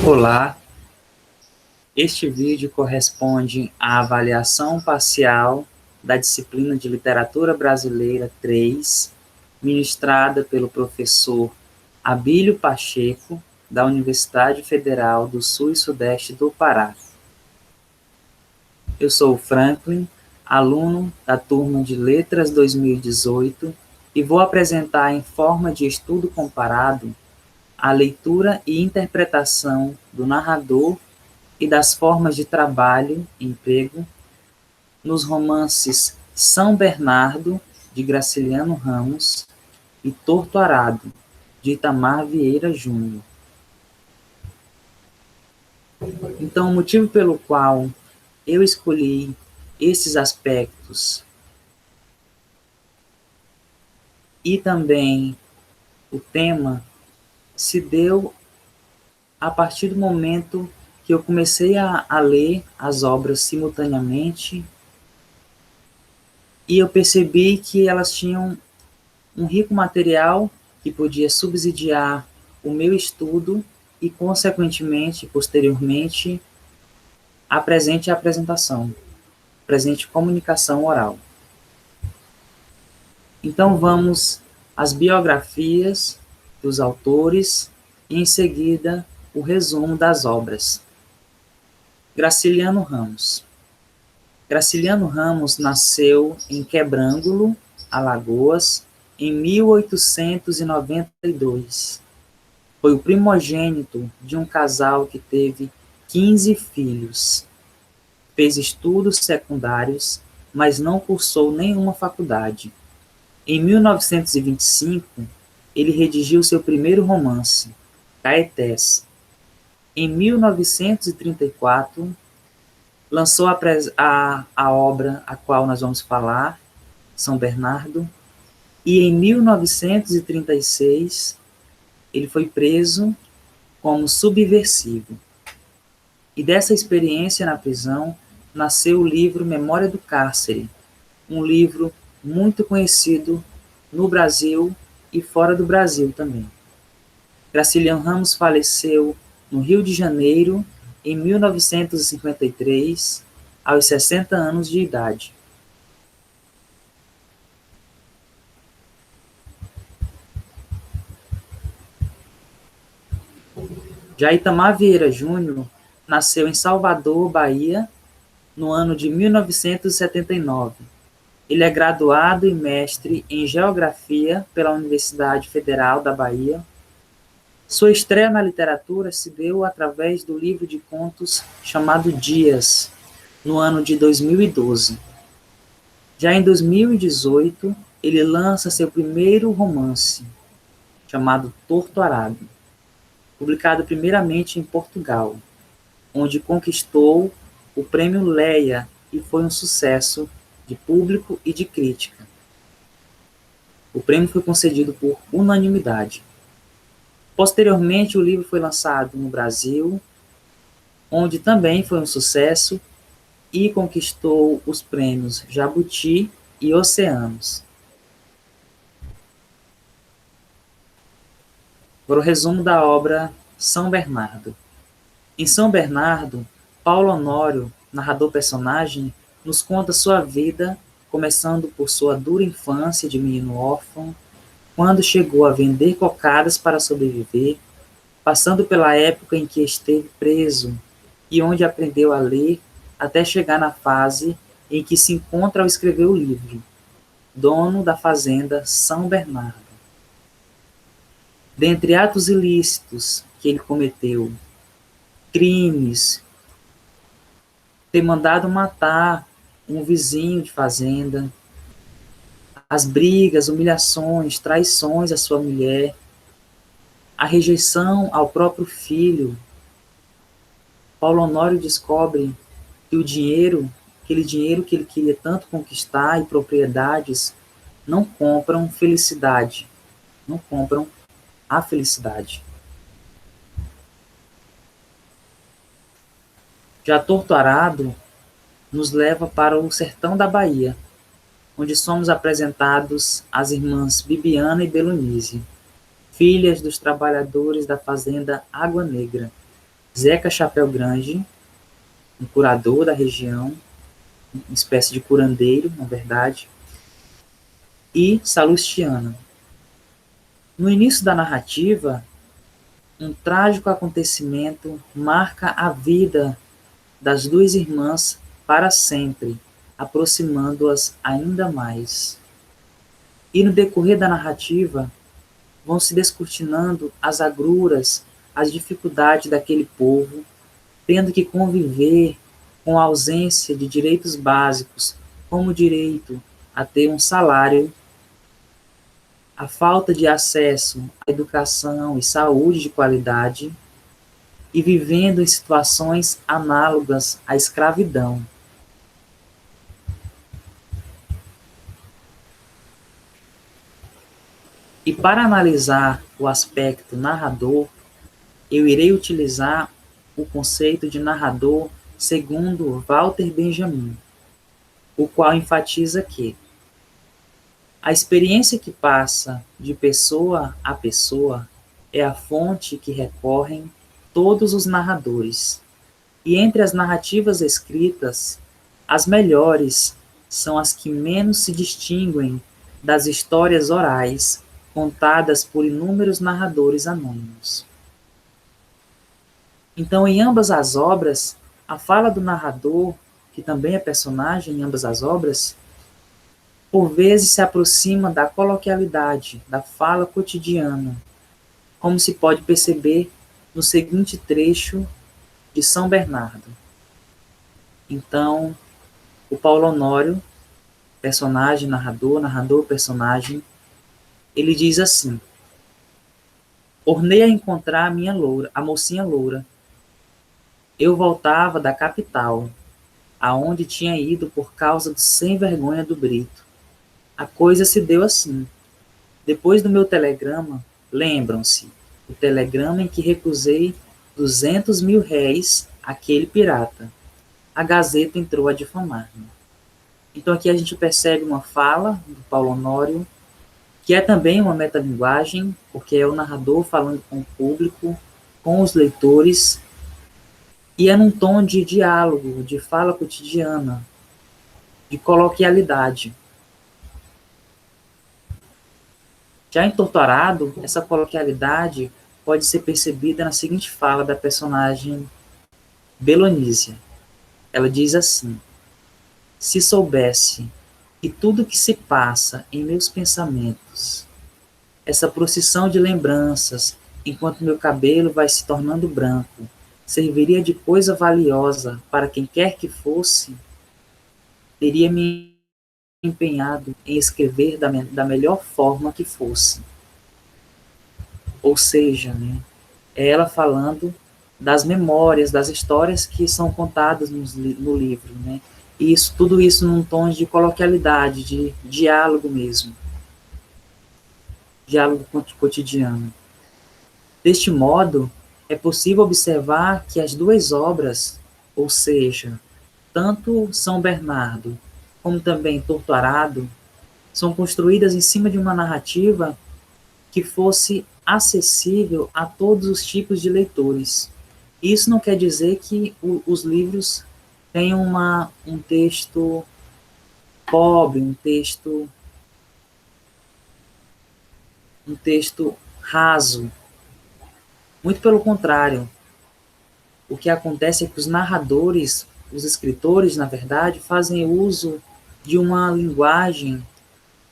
Olá, este vídeo corresponde à avaliação parcial da disciplina de Literatura Brasileira 3, ministrada pelo professor Abílio Pacheco, da Universidade Federal do Sul e Sudeste do Pará. Eu sou o Franklin, aluno da turma de Letras 2018, e vou apresentar em forma de estudo comparado a leitura e interpretação do narrador e das formas de trabalho e emprego nos romances São Bernardo, de Graciliano Ramos, e Torto Arado, de Itamar Vieira Júnior. Então, o motivo pelo qual eu escolhi esses aspectos e também o tema se deu a partir do momento que eu comecei a ler as obras simultaneamente e eu percebi que elas tinham um rico material que podia subsidiar o meu estudo e, consequentemente, posteriormente, a presente apresentação, presente comunicação oral. Então, vamos às biografias dos autores e, em seguida, o resumo das obras. Graciliano Ramos. Graciliano Ramos nasceu em Quebrangulo, Alagoas, em 1892. Foi o primogênito de um casal que teve 15 filhos. Fez estudos secundários, mas não cursou nenhuma faculdade. Em 1925, ele redigiu seu primeiro romance, Caetés. Em 1934, lançou a obra a qual nós vamos falar, São Bernardo, e em 1936 ele foi preso como subversivo. E dessa experiência na prisão nasceu o livro Memória do Cárcere, um livro muito conhecido no Brasil e fora do Brasil também. Graciliano Ramos faleceu no Rio de Janeiro em 1953, aos 60 anos de idade. Já Itamar Vieira Júnior nasceu em Salvador, Bahia, no ano de 1979. Ele é graduado e mestre em Geografia pela Universidade Federal da Bahia. Sua estreia na literatura se deu através do livro de contos chamado Dias, no ano de 2012. Já em 2018, ele lança seu primeiro romance, chamado Torto Arado, publicado primeiramente em Portugal, onde conquistou o Prêmio Leia e foi um sucesso de público e de crítica. O prêmio foi concedido por unanimidade. Posteriormente, o livro foi lançado no Brasil, onde também foi um sucesso e conquistou os prêmios Jabuti e Oceanos. Agora o resumo da obra São Bernardo. Em São Bernardo, Paulo Honório, narrador-personagem, nos conta sua vida, começando por sua dura infância de menino órfão, quando chegou a vender cocadas para sobreviver, passando pela época em que esteve preso e onde aprendeu a ler até chegar na fase em que se encontra ao escrever o livro, dono da fazenda São Bernardo. Dentre atos ilícitos que ele cometeu, crimes, ter mandado matar um vizinho de fazenda, as brigas, humilhações, traições à sua mulher, a rejeição ao próprio filho. Paulo Honório descobre que o dinheiro, aquele dinheiro que ele queria tanto conquistar e propriedades, não compram felicidade, não compram a felicidade. Já Torto Arado nos leva para o sertão da Bahia, onde somos apresentados às irmãs Bibiana e Belonise, filhas dos trabalhadores da fazenda Água Negra, Zeca Chapéu Grande, um curador da região, uma espécie de curandeiro, na verdade, e Salustiana. No início da narrativa, um trágico acontecimento marca a vida das duas irmãs para sempre, aproximando-as ainda mais. E no decorrer da narrativa, vão se descortinando as agruras, as dificuldades daquele povo, tendo que conviver com a ausência de direitos básicos, como o direito a ter um salário, a falta de acesso à educação e saúde de qualidade, e vivendo em situações análogas à escravidão. E para analisar o aspecto narrador, eu irei utilizar o conceito de narrador segundo Walter Benjamin, o qual enfatiza que a experiência que passa de pessoa a pessoa é a fonte que recorrem todos os narradores. E entre as narrativas escritas, as melhores são as que menos se distinguem das histórias orais contadas por inúmeros narradores anônimos. Então, em ambas as obras, a fala do narrador, que também é personagem em ambas as obras, por vezes se aproxima da coloquialidade, da fala cotidiana, como se pode perceber no seguinte trecho de São Bernardo. Então, o Paulo Honório, personagem, narrador, personagem, ele diz assim: ornei a encontrar a minha loura, a mocinha loura. Eu voltava da capital, aonde tinha ido por causa do sem vergonha do Brito. A coisa se deu assim. Depois do meu telegrama, lembram-se, o telegrama em que recusei 200.000 réis àquele pirata. A Gazeta entrou a difamar-me. Então aqui a gente percebe uma fala do Paulo Honório, que é também uma metalinguagem, porque é o narrador falando com o público, com os leitores, e é num tom de diálogo, de fala cotidiana, de coloquialidade. Já em Torturado, essa coloquialidade pode ser percebida na seguinte fala da personagem Belonísia. Ela diz assim: se soubesse que tudo que se passa em meus pensamentos, essa procissão de lembranças, enquanto meu cabelo vai se tornando branco, serviria de coisa valiosa para quem quer que fosse, teria me empenhado em escrever da melhor forma que fosse. Ou seja, né, é ela falando das memórias, das histórias que são contadas no livro, né? E isso, tudo isso num tom de coloquialidade, de diálogo mesmo, diálogo cotidiano. Deste modo, é possível observar que as duas obras, ou seja, tanto São Bernardo como também Torturado, são construídas em cima de uma narrativa que fosse acessível a todos os tipos de leitores. Isso não quer dizer que os livros tenham um texto pobre, um texto raso. Muito pelo contrário. O que acontece é que os narradores, os escritores, na verdade, fazem uso de uma linguagem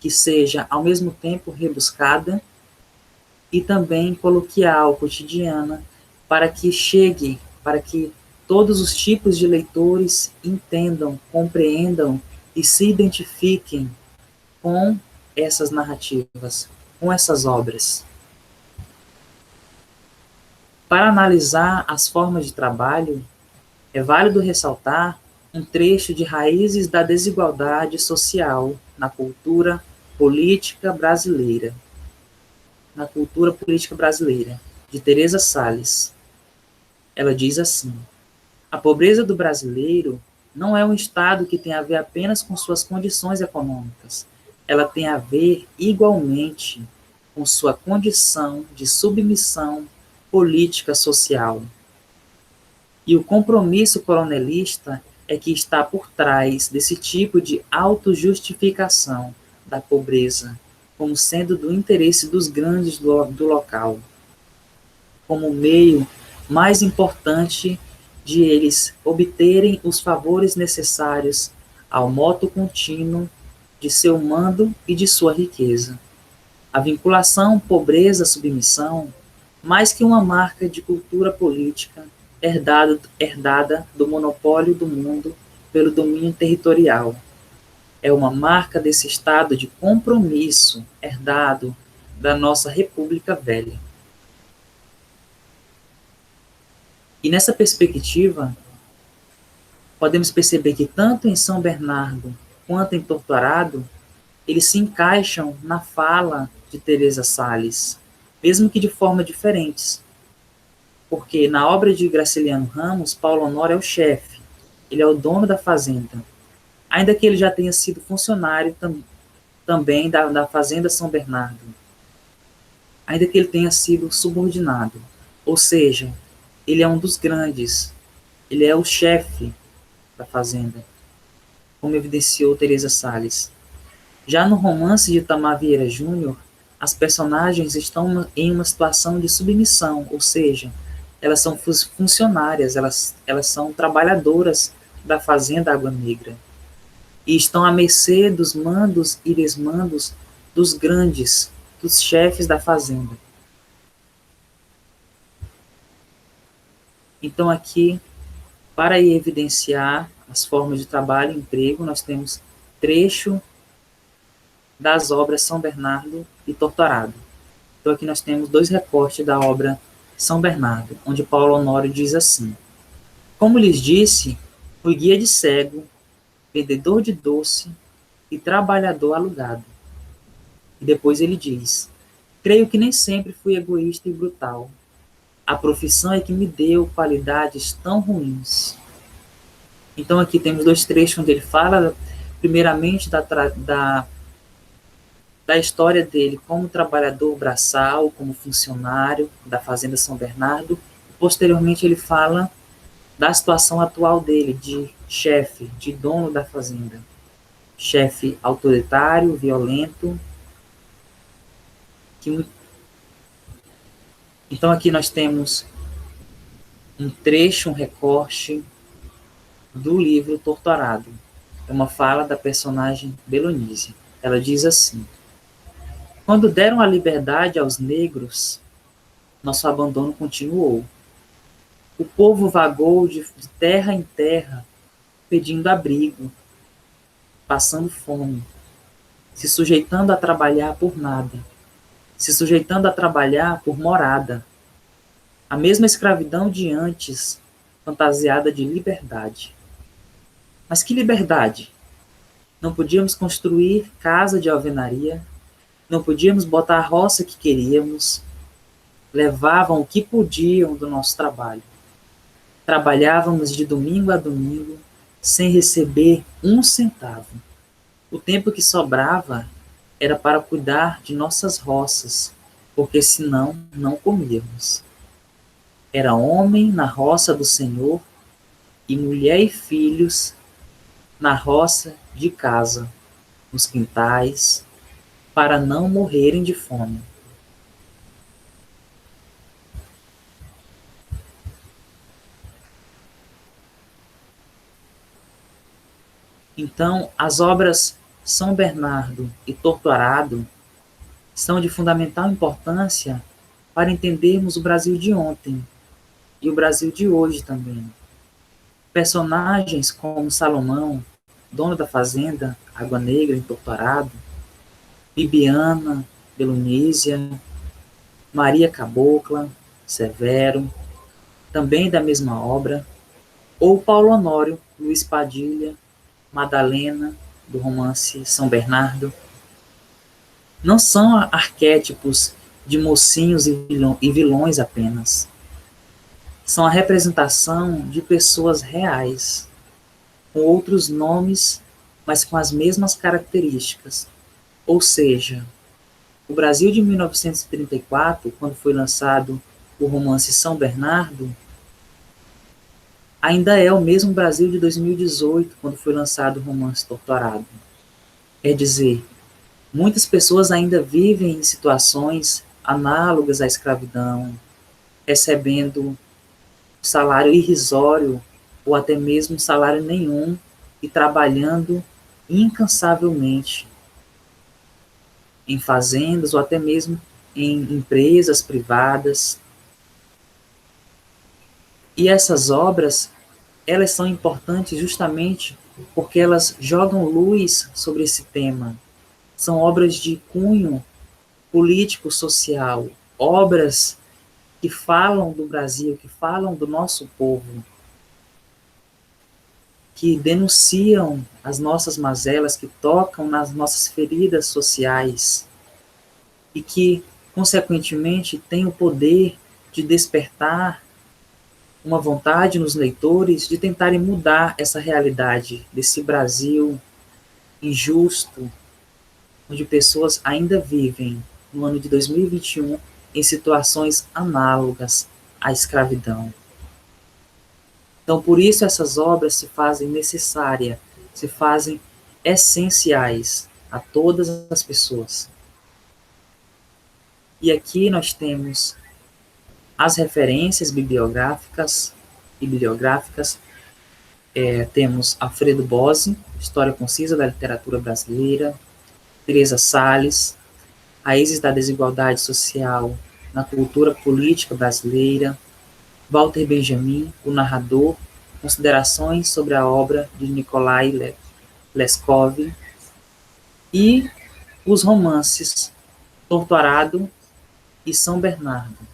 que seja, ao mesmo tempo, rebuscada e também coloquial, cotidiana, para que chegue, para que todos os tipos de leitores entendam, compreendam e se identifiquem com essas narrativas, com essas obras. Para analisar as formas de trabalho, é válido ressaltar um trecho de Raízes da Desigualdade Social na cultura política brasileira, de Teresa Salles. Ela diz assim: a pobreza do brasileiro não é um estado que tem a ver apenas com suas condições econômicas. Ela tem a ver, igualmente, com sua condição de submissão política social. E o compromisso coronelista é que está por trás desse tipo de autojustificação da pobreza, como sendo do interesse dos grandes do local, como meio mais importante de eles obterem os favores necessários ao moto contínuo de seu mando e de sua riqueza. A vinculação pobreza-submissão, mais que uma marca de cultura política herdada do monopólio do mundo pelo domínio territorial, é uma marca desse estado de compromisso herdado da nossa República Velha. E nessa perspectiva, podemos perceber que tanto em São Bernardo quanto em Torturado, eles se encaixam na fala de Teresa Salles, mesmo que de forma diferentes. Porque na obra de Graciliano Ramos, Paulo Honório é o chefe, ele é o dono da fazenda, ainda que ele já tenha sido funcionário também da Fazenda São Bernardo, ainda que ele tenha sido subordinado, ou seja, ele é um dos grandes, ele é o chefe da fazenda, como evidenciou Teresa Salles. Já no romance de Itamar Vieira Júnior, as personagens estão em uma situação de submissão, ou seja, elas são funcionárias, elas são trabalhadoras da fazenda Água Negra e estão à mercê dos mandos e desmandos dos grandes, dos chefes da fazenda. Então aqui, para evidenciar as formas de trabalho e emprego, nós temos trecho das obras São Bernardo e Torturado. Então aqui nós temos dois recortes da obra São Bernardo, onde Paulo Honório diz assim: como lhes disse, fui guia de cego, vendedor de doce e trabalhador alugado. E depois ele diz: creio que nem sempre fui egoísta e brutal. A profissão é que me deu qualidades tão ruins. Então aqui temos dois trechos onde ele fala primeiramente da história dele como trabalhador braçal, como funcionário da Fazenda São Bernardo. Posteriormente ele fala da situação atual dele, de chefe, de dono da fazenda. Chefe autoritário, violento. Então aqui nós temos um trecho, um recorte do livro Torturado. É uma fala da personagem Belonise. Ela diz assim: quando deram a liberdade aos negros, nosso abandono continuou. O povo vagou de terra em terra, pedindo abrigo, passando fome, se sujeitando a trabalhar por nada, se sujeitando a trabalhar por morada. A mesma escravidão de antes, fantasiada de liberdade. Mas que liberdade? Não podíamos construir casa de alvenaria, não podíamos botar a roça que queríamos, levavam o que podiam do nosso trabalho. Trabalhávamos de domingo a domingo, sem receber um centavo. O tempo que sobrava era para cuidar de nossas roças, porque senão não comíamos. Era homem na roça do Senhor e mulher e filhos na roça de casa, nos quintais, para não morrerem de fome. Então, as obras São Bernardo e Torturado são de fundamental importância para entendermos o Brasil de ontem e o Brasil de hoje também. Personagens como Salomão, dono da fazenda Água Negra em Torturado, Bibiana, Belonísia, Maria Cabocla, Severo, também da mesma obra, ou Paulo Honório, Luiz Padilha, Madalena, do romance São Bernardo, não são arquétipos de mocinhos e vilões apenas. São a representação de pessoas reais, com outros nomes, mas com as mesmas características. Ou seja, o Brasil de 1934, quando foi lançado o romance São Bernardo, ainda é o mesmo Brasil de 2018, quando foi lançado o romance Torturado. Quer dizer, muitas pessoas ainda vivem em situações análogas à escravidão, recebendo salário irrisório ou até mesmo salário nenhum e trabalhando incansavelmente em fazendas ou até mesmo em empresas privadas. E essas obras, elas são importantes justamente porque elas jogam luz sobre esse tema. São obras de cunho político-social, obras que falam do Brasil, que falam do nosso povo, que denunciam as nossas mazelas, que tocam nas nossas feridas sociais e que, consequentemente, têm o poder de despertar uma vontade nos leitores de tentarem mudar essa realidade desse Brasil injusto, onde pessoas ainda vivem, no ano de 2021, em situações análogas à escravidão. Então, por isso essas obras se fazem necessárias, se fazem essenciais a todas as pessoas. E aqui nós temos as referências bibliográficas e bibliográficas. Temos Alfredo Bozzi, História Concisa da Literatura Brasileira, Teresa Salles, Raízes da Desigualdade Social na Cultura Política Brasileira, Walter Benjamin, o narrador, considerações sobre a obra de Nikolai Leskov e os romances Torturado e São Bernardo.